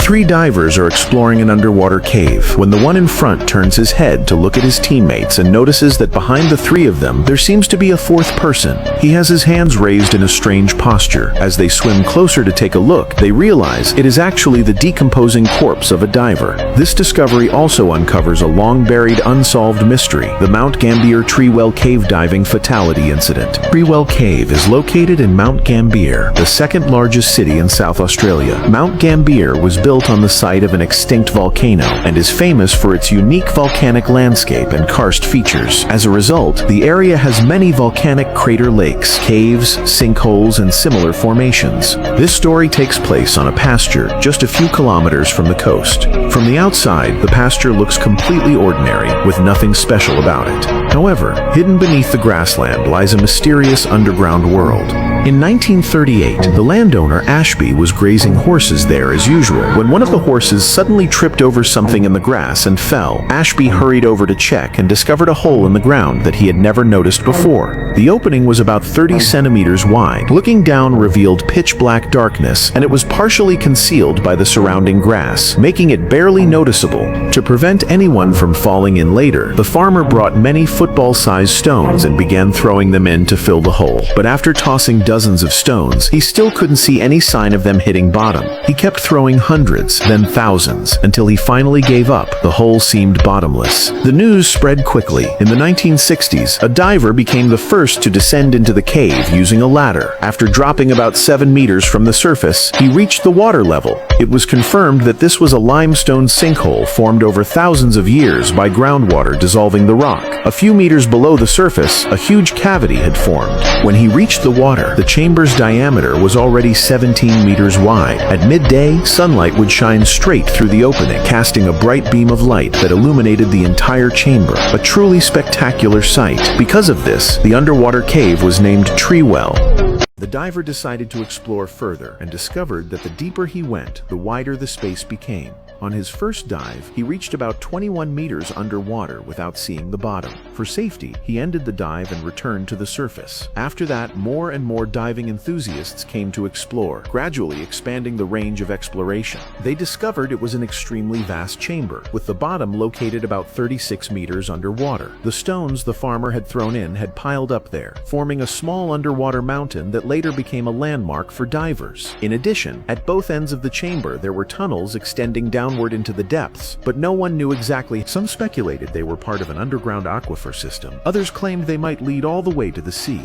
Three divers are exploring an underwater cave when the one in front turns his head to look at his teammates and notices that behind the three of them there seems to be a fourth person. He has his hands raised in a strange posture. As they swim closer to take a look, they realize it is actually the decomposing corpse of a diver. This discovery also uncovers a long-buried unsolved mystery, the Mount Gambier Treewell Cave diving fatality incident. Treewell Cave is located in Mount Gambier, the second largest city in South Australia. Mount Gambier was built on the site of an extinct volcano and is famous for its unique volcanic landscape and karst features. As a result, the area has many volcanic crater lakes, caves, sinkholes, and similar formations. This story takes place on a pasture just a few kilometers from the coast. From the outside, the pasture looks completely ordinary, with nothing special about it. However, hidden beneath the grassland lies a mysterious underground world. In 1938, the landowner Ashby was grazing horses there as usual when one of the horses suddenly tripped over something in the grass and fell. Ashby hurried over to check and discovered a hole in the ground that he had never noticed before. The opening was about 30 centimeters wide. Looking down revealed pitch-black darkness, and it was partially concealed by the surrounding grass, making it barely noticeable. To prevent anyone from falling in later, the farmer brought many football-sized stones and began throwing them in to fill the hole. But after tossing dozens of stones, he still couldn't see any sign of them hitting bottom. He kept throwing hundreds, then thousands, until he finally gave up. The hole seemed bottomless. The news spread quickly. In the 1960s, a diver became the first to descend into the cave using a ladder. After dropping about 7 meters from the surface, he reached the water level. It was confirmed that this was a limestone sinkhole formed over thousands of years by groundwater dissolving the rock. A few meters below the surface, a huge cavity had formed. When he reached the water, the chamber's diameter was already 17 meters wide. At midday, sunlight would shine straight through the opening, casting a bright beam of light that illuminated the entire chamber, a truly spectacular sight. Because of this, the underwater cave was named Treewell. The diver decided to explore further and discovered that the deeper he went, the wider the space became. On his first dive, he reached about 21 meters underwater without seeing the bottom. For safety, he ended the dive and returned to the surface. After that, more and more diving enthusiasts came to explore, gradually expanding the range of exploration. They discovered it was an extremely vast chamber, with the bottom located about 36 meters underwater. The stones the farmer had thrown in had piled up there, forming a small underwater mountain that later became a landmark for divers. In addition, at both ends of the chamber there were tunnels extending downward into the depths, but no one knew exactly. Some speculated they were part of an underground aquifer system. Others claimed they might lead all the way to the sea.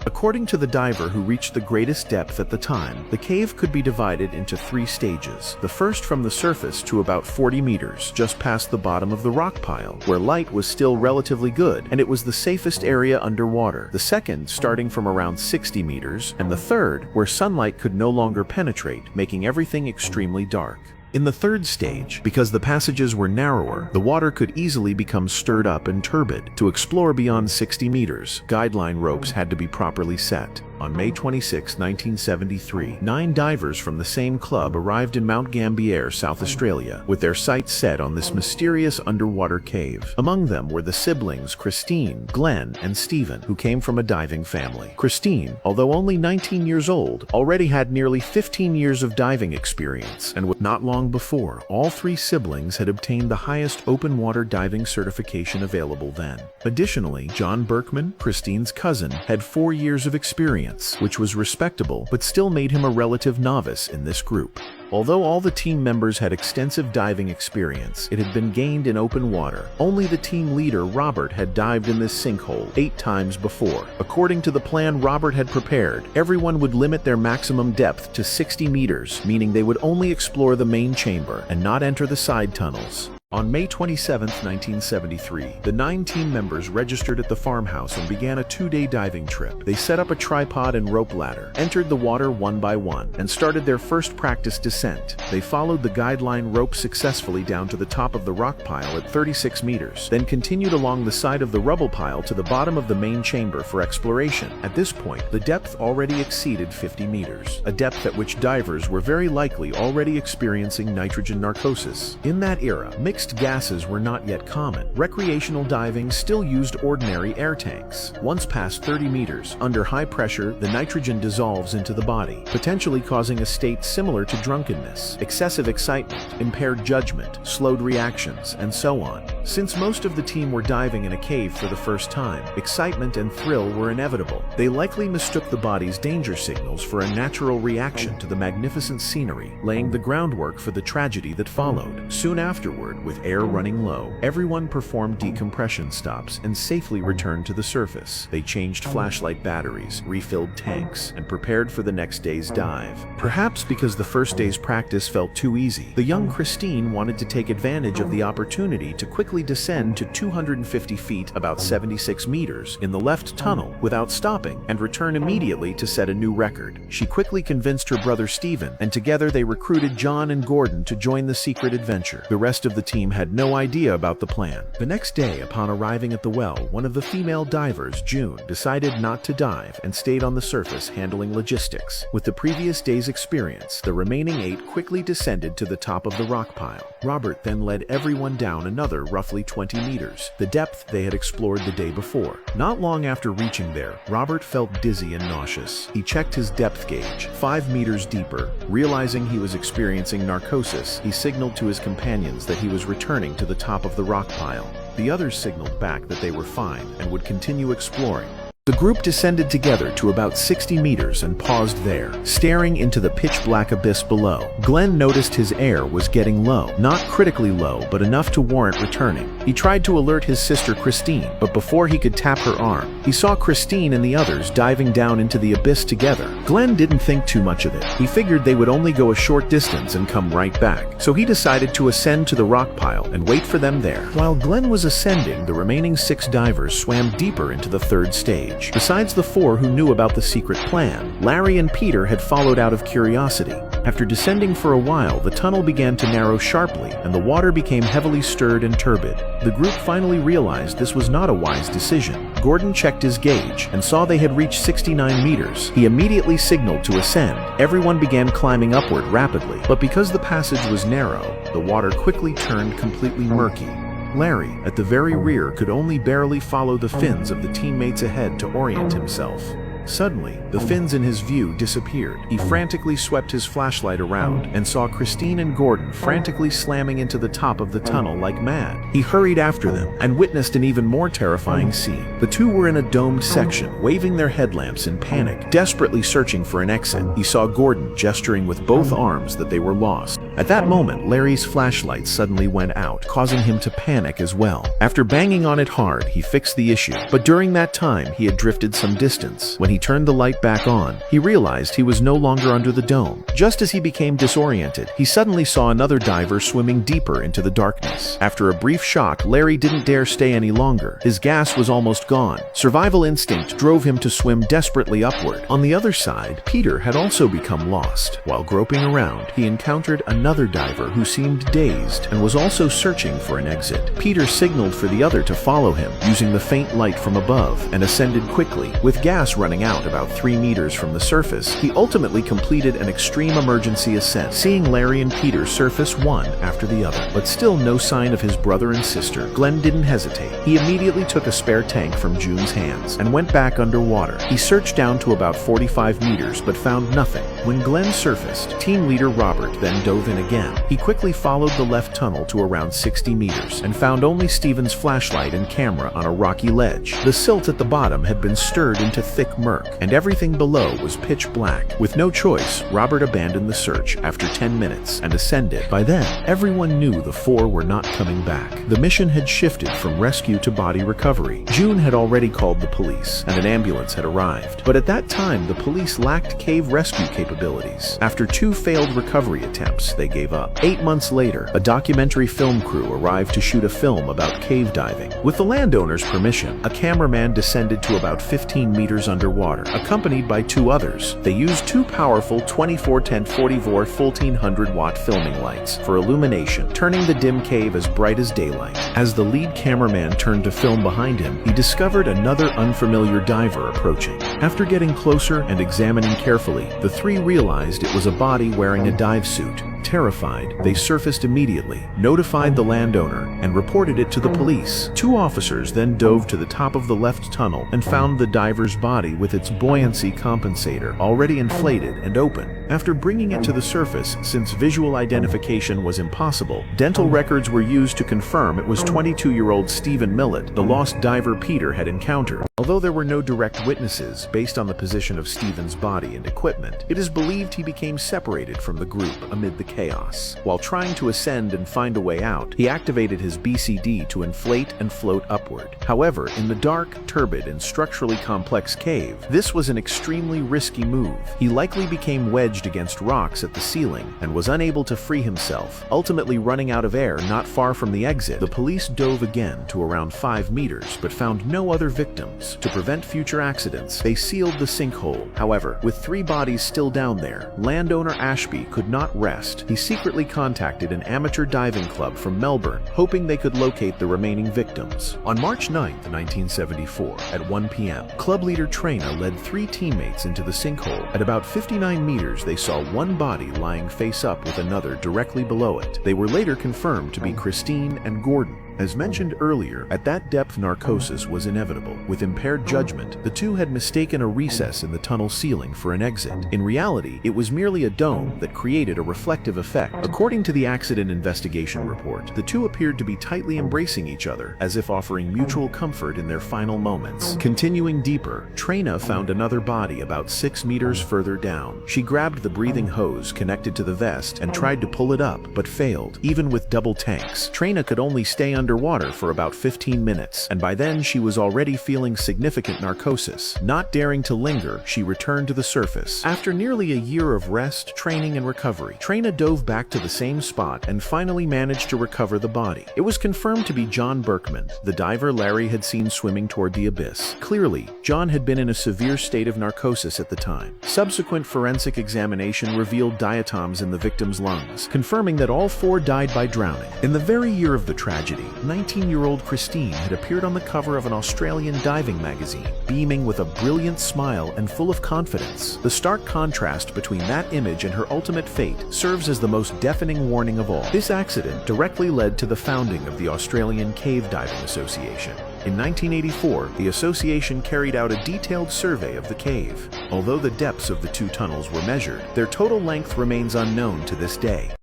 According to the diver who reached the greatest depth at the time, the cave could be divided into 3 stages. The first from the surface to about 40 meters, just past the bottom of the rock pile, where light was still relatively good, and it was the safest area underwater. The second, starting from around 60 meters, and the third, where sunlight could no longer penetrate, making everything extremely dark. In the third stage, because the passages were narrower, the water could easily become stirred up and turbid. To explore beyond 60 meters, guideline ropes had to be properly set. On May 26, 1973, 9 divers from the same club arrived in Mount Gambier, South Australia, with their sights set on this mysterious underwater cave. Among them were the siblings Christine, Glenn, and Stephen, who came from a diving family. Christine, although only 19 years old, already had nearly 15 years of diving experience, and not long before, all 3 siblings had obtained the highest open water diving certification available then. Additionally, John Berkman, Christine's cousin, had 4 years of experience, which was respectable, but still made him a relative novice in this group. Although all the team members had extensive diving experience, it had been gained in open water. Only the team leader, Robert, had dived in this sinkhole 8 times before. According to the plan Robert had prepared, everyone would limit their maximum depth to 60 meters, meaning they would only explore the main chamber and not enter the side tunnels. On May 27, 1973, the 9 team members registered at the farmhouse and began a 2-day diving trip. They set up a tripod and rope ladder, entered the water one by one, and started their first practice descent. They followed the guideline rope successfully down to the top of the rock pile at 36 meters, then continued along the side of the rubble pile to the bottom of the main chamber for exploration. At this point, the depth already exceeded 50 meters, a depth at which divers were very likely already experiencing nitrogen narcosis. In that era, mixed mixed gases were not yet common. Recreational diving still used ordinary air tanks. Once past 30 meters, under high pressure, the nitrogen dissolves into the body, potentially causing a state similar to drunkenness, excessive excitement, impaired judgment, slowed reactions, and so on. Since most of the team were diving in a cave for the first time, excitement and thrill were inevitable. They likely mistook the body's danger signals for a natural reaction to the magnificent scenery, laying the groundwork for the tragedy that followed. Soon afterward, with air running low, everyone performed decompression stops and safely returned to the surface. They changed flashlight batteries, refilled tanks, and prepared for the next day's dive. Perhaps because the first day's practice felt too easy, the young Christine wanted to take advantage of the opportunity to quickly descend to 250 feet, about 76 meters, in the left tunnel without stopping, and return immediately to set a new record. She quickly convinced her brother Stephen, and together they recruited John and Gordon to join the secret adventure. The rest of the team had no idea about the plan. The next day, upon arriving at the well, one of the female divers, June, decided not to dive and stayed on the surface handling logistics. With the previous day's experience, the remaining 8 quickly descended to the top of the rock pile. Robert then led everyone down another roughly 20 meters, the depth they had explored the day before. Not long after reaching there, Robert felt dizzy and nauseous. He checked his depth gauge, 5 meters deeper. Realizing he was experiencing narcosis, he signaled to his companions that he was returning to the top of the rock pile. The others signaled back that they were fine and would continue exploring. The group descended together to about 60 meters and paused there, staring into the pitch-black abyss below. Glenn noticed his air was getting low, not critically low, but enough to warrant returning. He tried to alert his sister Christine, but before he could tap her arm, he saw Christine and the others diving down into the abyss together. Glenn didn't think too much of it. He figured they would only go a short distance and come right back, so he decided to ascend to the rock pile and wait for them there. While Glenn was ascending, the remaining 6 divers swam deeper into the 3rd stage. Besides the 4 who knew about the secret plan, Larry and Peter had followed out of curiosity. After descending for a while, the tunnel began to narrow sharply, and the water became heavily stirred and turbid. The group finally realized this was not a wise decision. Gordon checked his gauge and saw they had reached 69 meters. He immediately signaled to ascend. Everyone began climbing upward rapidly, but because the passage was narrow, the water quickly turned completely murky. Larry, at the very rear, could only barely follow the fins of the teammates ahead to orient himself. Suddenly, the fins in his view disappeared. He frantically swept his flashlight around and saw Christine and Gordon frantically slamming into the top of the tunnel like mad. He hurried after them and witnessed an even more terrifying scene. The 2 were in a domed section, waving their headlamps in panic, desperately searching for an exit. He saw Gordon gesturing with both arms that they were lost. At that moment, Larry's flashlight suddenly went out, causing him to panic as well. After banging on it hard, he fixed the issue, but during that time, he had drifted some distance. When he turned the light back on, he realized he was no longer under the dome. Just as he became disoriented, he suddenly saw another diver swimming deeper into the darkness. After a brief shock, Larry didn't dare stay any longer. His gas was almost gone. Survival instinct drove him to swim desperately upward. On the other side, Peter had also become lost. While groping around, he encountered another diver who seemed dazed and was also searching for an exit. Peter signaled for the other to follow him, using the faint light from above, and ascended quickly. With gas running out about 3 meters from the surface, he ultimately completed an extreme emergency ascent, seeing Larry and Peter surface one after the other. But still no sign of his brother and sister. Glenn didn't hesitate. He immediately took a spare tank from June's hands and went back underwater. He searched down to about 45 meters but found nothing. When Glenn surfaced, team leader Robert then dove in again. He quickly followed the left tunnel to around 60 meters and found only Stephen's flashlight and camera on a rocky ledge. The silt at the bottom had been stirred into thick murk, and everything below was pitch black. With no choice, Robert abandoned the search after 10 minutes and ascended. By then, everyone knew the 4 were not coming back. The mission had shifted from rescue to body recovery. June had already called the police, and an ambulance had arrived. But at that time, the police lacked cave rescue capabilities. After 2 failed recovery attempts, they gave up. 8 months later, a documentary film crew arrived to shoot a film about cave diving. With the landowner's permission, a cameraman descended to about 15 meters underwater, accompanied by 2 others. They used 2 powerful 24-10-44 1400-watt filming lights for illumination, turning the dim cave as bright as daylight. As the lead cameraman turned to film behind him, he discovered another unfamiliar diver approaching. After getting closer and examining carefully, the 3 realized it was a body wearing a dive suit. Terrified, they surfaced immediately, notified the landowner, and reported it to the police. 2 officers then dove to the top of the left tunnel and found the diver's body with its buoyancy compensator already inflated and open. After bringing it to the surface, since visual identification was impossible, dental records were used to confirm it was 22-year-old Stephen Millett, the lost diver Peter had encountered. Although there were no direct witnesses based on the position of Stephen's body and equipment, it is believed he became separated from the group amid the chaos. While trying to ascend and find a way out, he activated his BCD to inflate and float upward. However, in the dark, turbid, and structurally complex cave, this was an extremely risky move. He likely became wedged against rocks at the ceiling and was unable to free himself, ultimately running out of air not far from the exit. The police dove again to around 5 meters but found no other victims. To prevent future accidents, they sealed the sinkhole. However, with 3 bodies still down there, landowner Ashby could not rest. He secretly contacted an amateur diving club from Melbourne, hoping they could locate the remaining victims. On March 9, 1974, at 1 p.m., club leader Traina led 3 teammates into the sinkhole. At about 59 meters, they saw one body lying face up with another directly below it. They were later confirmed to be Christine and Gordon. As mentioned earlier, at that depth narcosis was inevitable. With impaired judgment, the 2 had mistaken a recess in the tunnel ceiling for an exit. In reality, it was merely a dome that created a reflective effect. According to the accident investigation report, the 2 appeared to be tightly embracing each other, as if offering mutual comfort in their final moments. Continuing deeper, Traina found another body about 6 meters further down. She grabbed the breathing hose connected to the vest and tried to pull it up, but failed. Even with double tanks, Traina could only stay underwater for about 15 minutes, and by then she was already feeling significant narcosis. Not daring to linger, she returned to the surface. After nearly a year of rest, training, and recovery, Traina dove back to the same spot and finally managed to recover the body. It was confirmed to be John Berkman, the diver Larry had seen swimming toward the abyss. Clearly, John had been in a severe state of narcosis at the time. Subsequent forensic examination revealed diatoms in the victim's lungs, confirming that all 4 died by drowning. In the very year of the tragedy, 19-year-old Christine had appeared on the cover of an Australian diving magazine, beaming with a brilliant smile and full of confidence. The stark contrast between that image and her ultimate fate serves as the most deafening warning of all. This accident directly led to the founding of the Australian Cave Diving Association. In 1984, the association carried out a detailed survey of the cave. Although the depths of the 2 tunnels were measured, their total length remains unknown to this day.